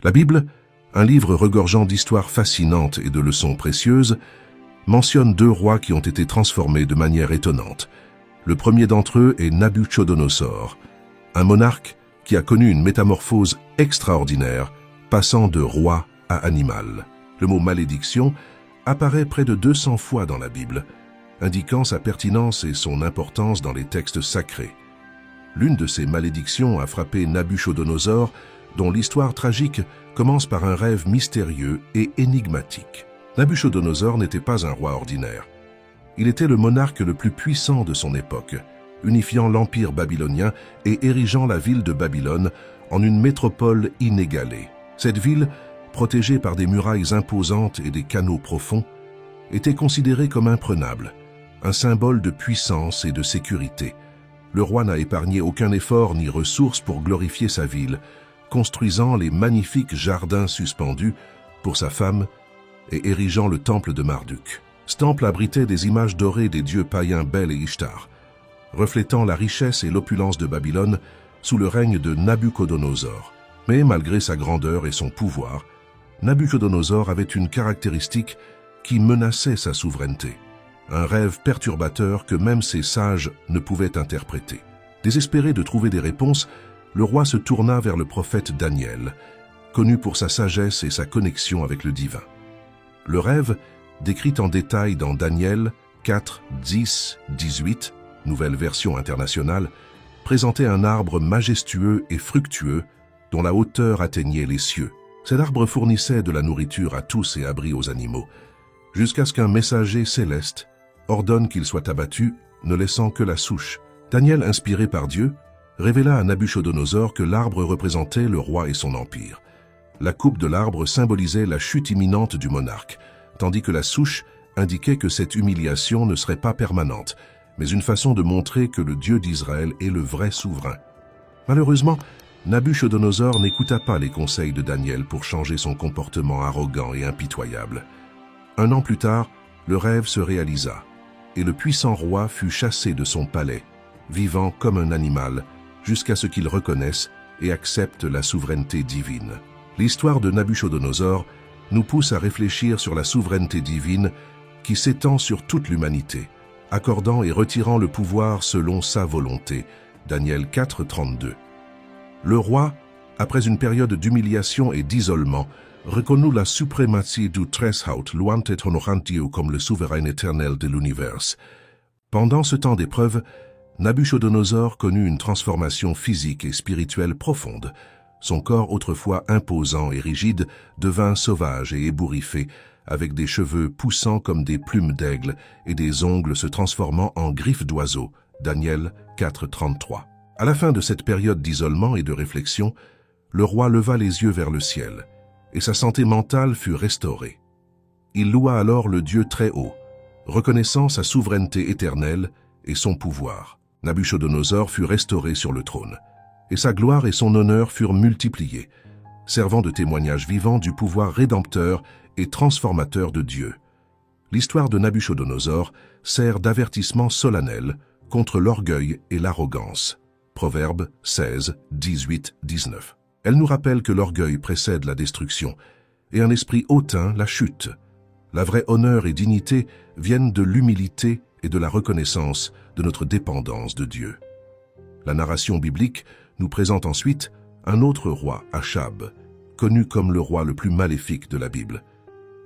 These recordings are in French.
La Bible, un livre regorgeant d'histoires fascinantes et de leçons précieuses, mentionne deux rois qui ont été transformés de manière étonnante. Le premier d'entre eux est Nabuchodonosor, un monarque qui a connu une métamorphose extraordinaire, passant de roi à animal. Le mot « malédiction » apparaît près de 200 fois dans la Bible, indiquant sa pertinence et son importance dans les textes sacrés. L'une de ces malédictions a frappé Nabuchodonosor, dont l'histoire tragique commence par un rêve mystérieux et énigmatique. Nabuchodonosor n'était pas un roi ordinaire. Il était le monarque le plus puissant de son époque, unifiant l'empire babylonien et érigeant la ville de Babylone en une métropole inégalée. Cette ville, protégée par des murailles imposantes et des canaux profonds, était considérée comme imprenable, un symbole de puissance et de sécurité. Le roi n'a épargné aucun effort ni ressource pour glorifier sa ville, construisant les magnifiques jardins suspendus pour sa femme et érigeant le temple de Marduk. Ce temple abritait des images dorées des dieux païens Bel et Ishtar, reflétant la richesse et l'opulence de Babylone sous le règne de Nabuchodonosor. Mais malgré sa grandeur et son pouvoir, Nabuchodonosor avait une caractéristique qui menaçait sa souveraineté, un rêve perturbateur que même ses sages ne pouvaient interpréter. Désespéré de trouver des réponses, le roi se tourna vers le prophète Daniel, connu pour sa sagesse et sa connexion avec le divin. Le rêve, décrit en détail dans Daniel 4, 10, 18, nouvelle version internationale, présentait un arbre majestueux et fructueux dont la hauteur atteignait les cieux. Cet arbre fournissait de la nourriture à tous et abri aux animaux, jusqu'à ce qu'un messager céleste ordonne qu'il soit abattu, ne laissant que la souche. Daniel, inspiré par Dieu, révéla à Nabuchodonosor que l'arbre représentait le roi et son empire. La coupe de l'arbre symbolisait la chute imminente du monarque, tandis que la souche indiquait que cette humiliation ne serait pas permanente, mais une façon de montrer que le Dieu d'Israël est le vrai souverain. Malheureusement, Nabuchodonosor n'écouta pas les conseils de Daniel pour changer son comportement arrogant et impitoyable. Un an plus tard, le rêve se réalisa, et le puissant roi fut chassé de son palais, vivant comme un animal, jusqu'à ce qu'il reconnaisse et accepte la souveraineté divine. L'histoire de Nabuchodonosor nous pousse à réfléchir sur la souveraineté divine qui s'étend sur toute l'humanité, accordant et retirant le pouvoir selon sa volonté. Daniel 4, 32. Le roi, après une période d'humiliation et d'isolement, reconnut la suprématie du Treshaut Luantet Honorantiu comme le souverain éternel de l'univers. Pendant ce temps d'épreuve, Nabuchodonosor connut une transformation physique et spirituelle profonde. Son corps, autrefois imposant et rigide, devint sauvage et ébouriffé, avec des cheveux poussant comme des plumes d'aigle et des ongles se transformant en griffes d'oiseau. Daniel 4, 33. À la fin de cette période d'isolement et de réflexion, le roi leva les yeux vers le ciel, et sa santé mentale fut restaurée. Il loua alors le Dieu très haut, reconnaissant sa souveraineté éternelle et son pouvoir. Nabuchodonosor fut restauré sur le trône, et sa gloire et son honneur furent multipliés, servant de témoignage vivant du pouvoir rédempteur et transformateur de Dieu. L'histoire de Nabuchodonosor sert d'avertissement solennel contre l'orgueil et l'arrogance. Proverbe 16, 18, 19. Elle nous rappelle que l'orgueil précède la destruction et un esprit hautain la chute. La vraie honneur et dignité viennent de l'humilité et de la reconnaissance de notre dépendance de Dieu. La narration biblique nous présente ensuite un autre roi, Achab, connu comme le roi le plus maléfique de la Bible.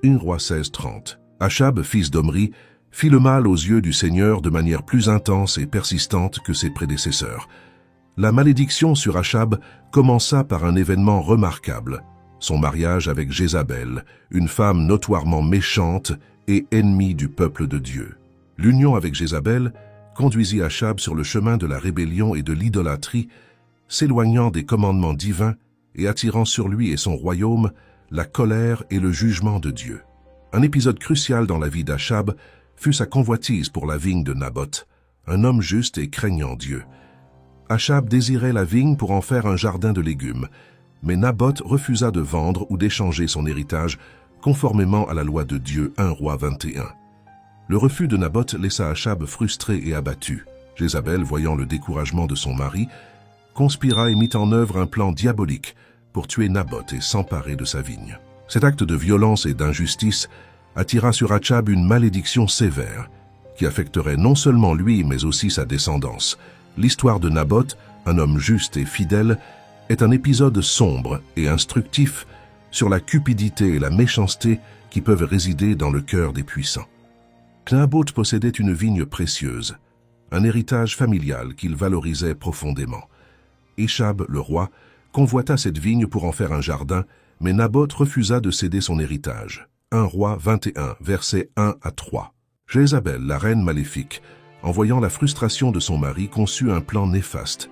1 Roi 16, 30. Achab, fils d'Omri, fit le mal aux yeux du Seigneur de manière plus intense et persistante que ses prédécesseurs. La malédiction sur Achab commença par un événement remarquable, son mariage avec Jézabel, une femme notoirement méchante et ennemie du peuple de Dieu. L'union avec Jézabel conduisit Achab sur le chemin de la rébellion et de l'idolâtrie, s'éloignant des commandements divins et attirant sur lui et son royaume la colère et le jugement de Dieu. Un épisode crucial dans la vie d'Achab fut sa convoitise pour la vigne de Naboth, un homme juste et craignant Dieu. Achab désirait la vigne pour en faire un jardin de légumes, mais Naboth refusa de vendre ou d'échanger son héritage conformément à la loi de Dieu. 1 Roi 21. Le refus de Naboth laissa Achab frustré et abattu. Jézabel, voyant le découragement de son mari, conspira et mit en œuvre un plan diabolique pour tuer Naboth et s'emparer de sa vigne. Cet acte de violence et d'injustice attira sur Achab une malédiction sévère qui affecterait non seulement lui mais aussi sa descendance. L'histoire de Naboth, un homme juste et fidèle, est un épisode sombre et instructif sur la cupidité et la méchanceté qui peuvent résider dans le cœur des puissants. Naboth possédait une vigne précieuse, un héritage familial qu'il valorisait profondément. Achab, le roi, convoita cette vigne pour en faire un jardin, mais Naboth refusa de céder son héritage. 1 Roi 21, versets 1 à 3. Jézabel, la reine maléfique, en voyant la frustration de son mari, conçut un plan néfaste.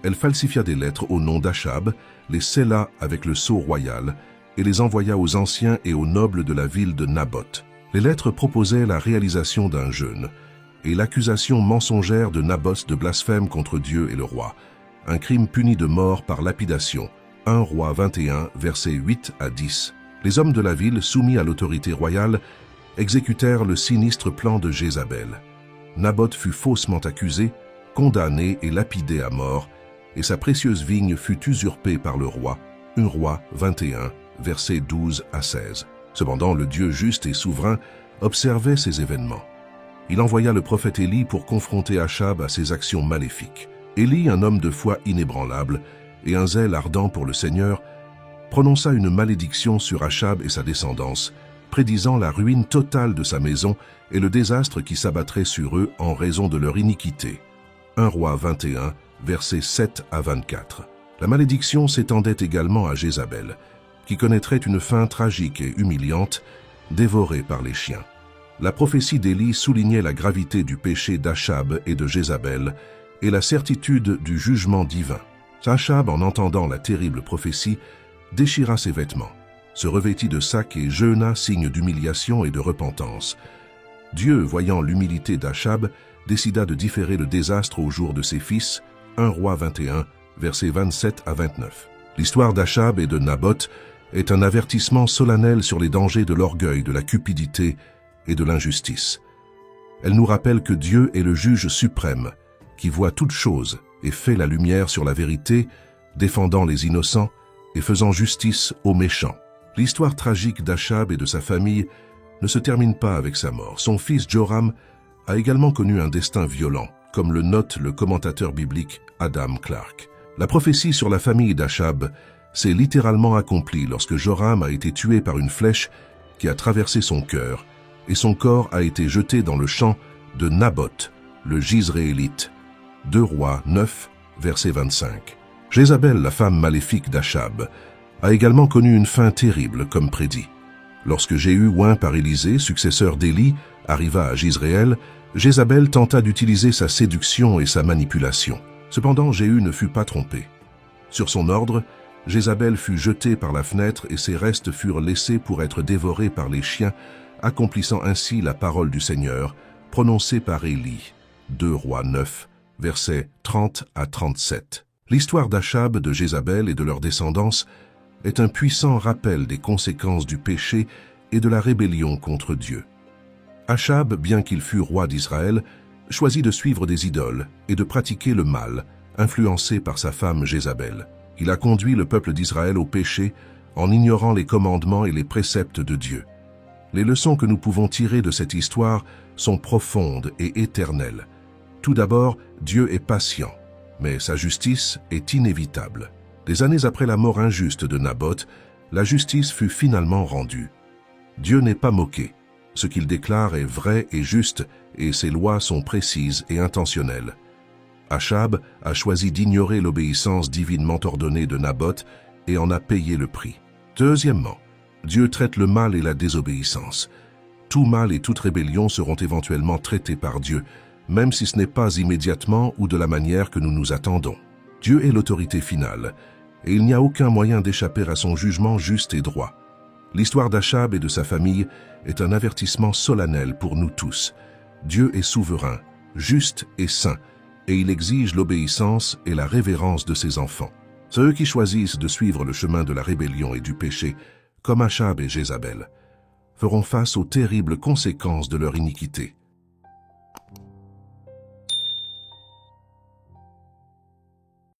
Elle falsifia des lettres au nom d'Achab, les scella avec le sceau royal et les envoya aux anciens et aux nobles de la ville de Naboth. Les lettres proposaient la réalisation d'un jeûne et l'accusation mensongère de Naboth de blasphème contre Dieu et le roi, un crime puni de mort par lapidation. 1 Roi 21, versets 8 à 10. Les hommes de la ville, soumis à l'autorité royale, exécutèrent le sinistre plan de Jézabel. Naboth fut faussement accusé, condamné et lapidé à mort, et sa précieuse vigne fut usurpée par le roi. 1 Roi 21, versets 12 à 16. Cependant, le Dieu juste et souverain observait ces événements. Il envoya le prophète Élie pour confronter Achab à ses actions maléfiques. Élie, un homme de foi inébranlable et un zèle ardent pour le Seigneur, prononça une malédiction sur Achab et sa descendance, prédisant la ruine totale de sa maison et le désastre qui s'abattrait sur eux en raison de leur iniquité. 1 Roi 21, versets 7 à 24. La malédiction s'étendait également à Jézabel, qui connaîtrait une fin tragique et humiliante, dévorée par les chiens. La prophétie d'Élie soulignait la gravité du péché d'Achab et de Jézabel et la certitude du jugement divin. Achab, en entendant la terrible prophétie, déchira ses vêtements, se revêtit de sacs et jeûna, signe d'humiliation et de repentance. Dieu, voyant l'humilité d'Achab, décida de différer le désastre au jour de ses fils. 1 Roi 21, versets 27 à 29. L'histoire d'Achab et de Naboth est un avertissement solennel sur les dangers de l'orgueil, de la cupidité et de l'injustice. Elle nous rappelle que Dieu est le juge suprême, qui voit toutes choses et fait la lumière sur la vérité, défendant les innocents et faisant justice aux méchants. L'histoire tragique d'Achab et de sa famille ne se termine pas avec sa mort. Son fils Joram a également connu un destin violent, comme le note le commentateur biblique Adam Clarke. La prophétie sur la famille d'Achab s'est littéralement accomplie lorsque Joram a été tué par une flèche qui a traversé son cœur, et son corps a été jeté dans le champ de Naboth, le Jizréélite. 2 Rois 9, verset 25. Jézabel, la femme maléfique d'Achab, a également connu une fin terrible, comme prédit. Lorsque Jéhu, oint par Élisée, successeur d'Élie, arriva à Jizréel, Jézabel tenta d'utiliser sa séduction et sa manipulation. Cependant, Jéhu ne fut pas trompé. Sur son ordre, Jézabel fut jetée par la fenêtre et ses restes furent laissés pour être dévorés par les chiens, accomplissant ainsi la parole du Seigneur, prononcée par Élie. 2 Rois 9, versets 30 à 37. L'histoire d'Achab, de Jézabel et de leur descendance est un puissant rappel des conséquences du péché et de la rébellion contre Dieu. Achab, bien qu'il fût roi d'Israël, choisit de suivre des idoles et de pratiquer le mal, influencé par sa femme Jézabel. Il a conduit le peuple d'Israël au péché en ignorant les commandements et les préceptes de Dieu. Les leçons que nous pouvons tirer de cette histoire sont profondes et éternelles. Tout d'abord, Dieu est patient, mais sa justice est inévitable. Des années après la mort injuste de Naboth, la justice fut finalement rendue. Dieu n'est pas moqué. Ce qu'il déclare est vrai et juste, et ses lois sont précises et intentionnelles. Achab a choisi d'ignorer l'obéissance divinement ordonnée de Naboth et en a payé le prix. Deuxièmement, Dieu traite le mal et la désobéissance. Tout mal et toute rébellion seront éventuellement traités par Dieu, même si ce n'est pas immédiatement ou de la manière que nous nous attendons. Dieu est l'autorité finale, et il n'y a aucun moyen d'échapper à son jugement juste et droit. L'histoire d'Achab et de sa famille est un avertissement solennel pour nous tous. Dieu est souverain, juste et saint, et il exige l'obéissance et la révérence de ses enfants. Ceux qui choisissent de suivre le chemin de la rébellion et du péché, comme Achab et Jézabel, feront face aux terribles conséquences de leur iniquité.